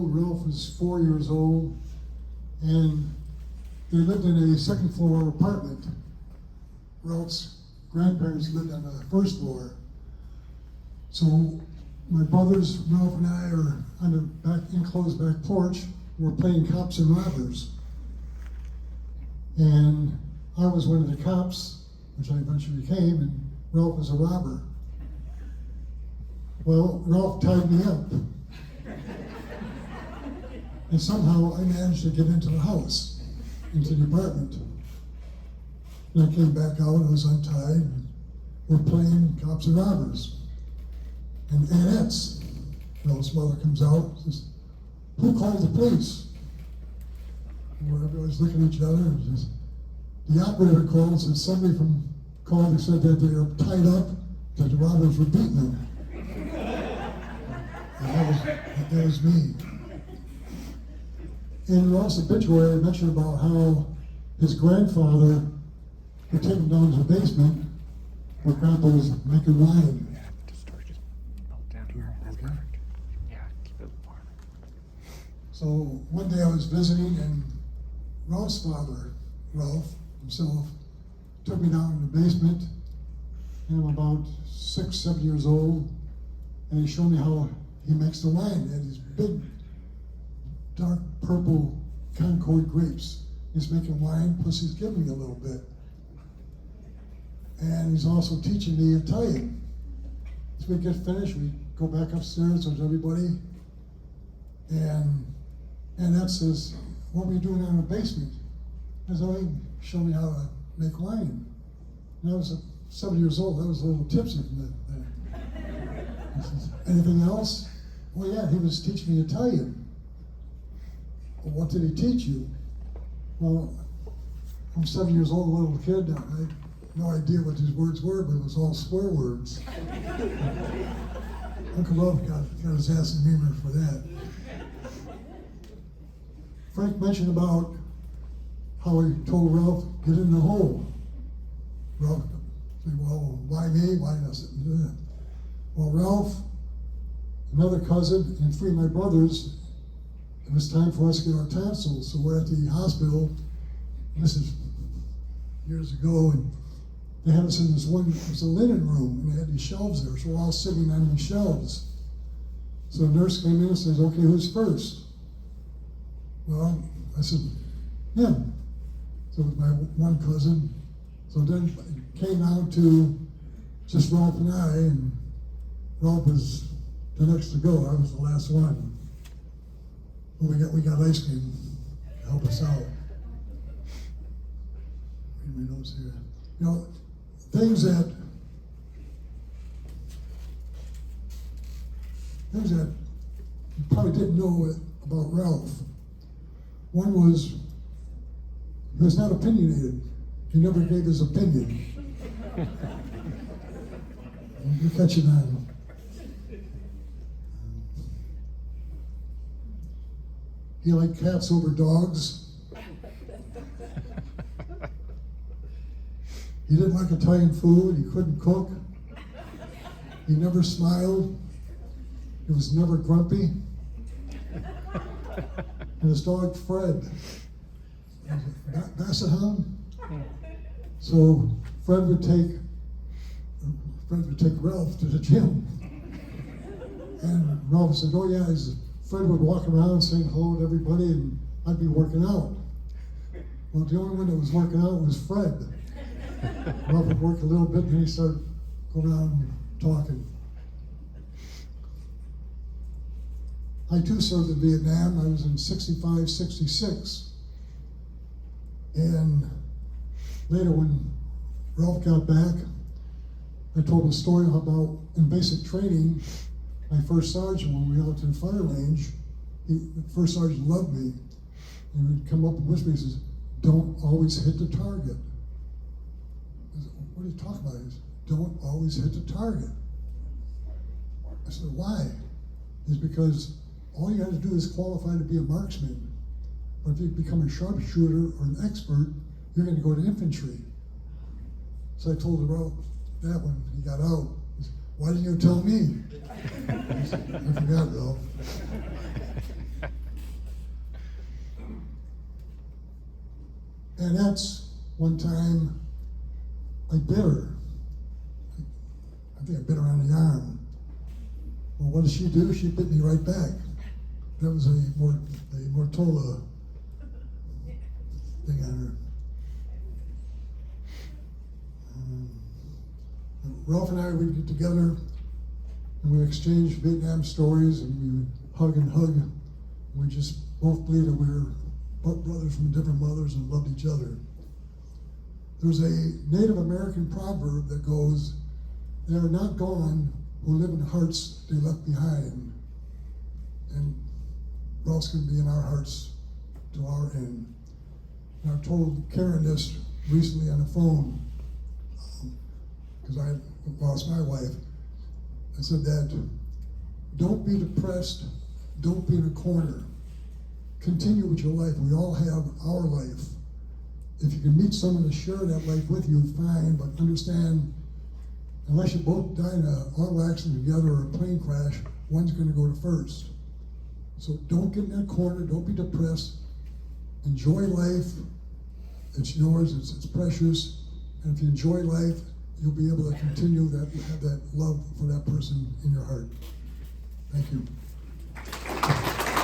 Ralph was 4 years old, and they lived in a second floor apartment. Ralph's grandparents lived on the first floor. So my brothers, Ralph and I, are on the back enclosed back porch. We're playing cops and robbers. And I was one of the cops, which I eventually became, and Ralph was a robber. Well, Ralph tied me up. And somehow I managed to get into the house, into the apartment. And I came back out, I was untied, and we're playing cops and robbers. And Annette's, Ralph's mother, comes out and says, "Who called the police?" And everybody's looking at each other and says, the operator called and said somebody from called and said that they were tied up, that the robbers were beating them. And that was me. In Ralph's obituary, I mentioned about how his grandfather would take him down to the basement where Grandpa was making wine. Yeah, the storage is down here. That's Okay. perfect. Yeah, keep it warm. So one day I was visiting, and Ralph's father, Ralph himself, took me down in the basement, and I'm about 6, 7 years old, and he showed me how he makes the wine. He had these big, dark purple Concord grapes. He's making wine, plus he's giving me a little bit. And he's also teaching me Italian. As we get finished, we go back upstairs with everybody, and that says, "What were you doing down in the basement?" I said, "Oh, he showed me how to make wine." And I was 7 years old. I was a little tipsy from that. He says, "Anything else?" "Well, yeah, he was teaching me Italian." "Well, what did he teach you?" "Well, I'm 7 years old, a little kid. I had no idea what these words were, but it was all swear words." Uncle Ralph got his ass in humor for that. Frank mentioned about how he told Ralph, "Get in the hole." Ralph said, "Well, why me? Why not?" Well, Ralph, another cousin, and 3 of my brothers, it was time for us to get our tonsils. So we're at the hospital. This is years ago, and they had us in this one, it was a linen room, and they had these shelves there, so we're all sitting on these shelves. So the nurse came in and says, "Okay, who's first?" Well, I said, "Him." So with my one cousin. So then it came down to just Ralph and I, and Ralph was the next to go. I was the last one. But we got ice cream to help us out. Read my notes here. You know, things that you probably didn't know about Ralph. One was, he was not opinionated. He never gave his opinion. You catch it on. He liked cats over dogs. He didn't like Italian food. He couldn't cook. He never smiled. He was never grumpy. And his dog Fred, Basset Hound. So Fred would take Ralph to the gym, and Ralph said, "Oh yeah." Fred would walk around saying hello to everybody, and I'd be working out. Well, the only one that was working out was Fred. Ralph would work a little bit, and then he started going around talking. I too served in Vietnam. I was in 65, 66. And later when Ralph got back, I told him a story about in basic training, my first sergeant, when we were out to the fire range, the first sergeant loved me. And he would come up and whisper, he says, "Don't always hit the target." I said, "What are you talking about?" He said, "Don't always hit the target." I said, "Why?" It's because all you have to do is qualify to be a marksman. But if you become a sharpshooter or an expert, you're going to go to infantry. So I told him, "Well, that when he got out, he said, 'Why didn't you tell me?'" I said, "I forgot, Ralph." And that's one time I bit her. I think I bit her on the arm. Well, what did she do? She bit me right back. That was a Mortola thing on her. Ralph and I would get together and we exchanged Vietnam stories and we would hug and hug. We just both believed that we were brothers from different mothers and loved each other. There's a Native American proverb that goes, "They are not gone who live in hearts they left behind." And Ralph's going to be in our hearts to our end. And I told Karen this recently on the phone, because I lost my wife. I said that, don't be depressed, don't be in a corner. Continue with your life. We all have our life. If you can meet someone to share that life with you, fine, but understand, unless you both die in an auto accident together or a plane crash, one's going to go to first. So don't get in that corner, don't be depressed. Enjoy life. It's yours, it's precious. And if you enjoy life, you'll be able to continue that, have that love for that person in your heart. Thank you.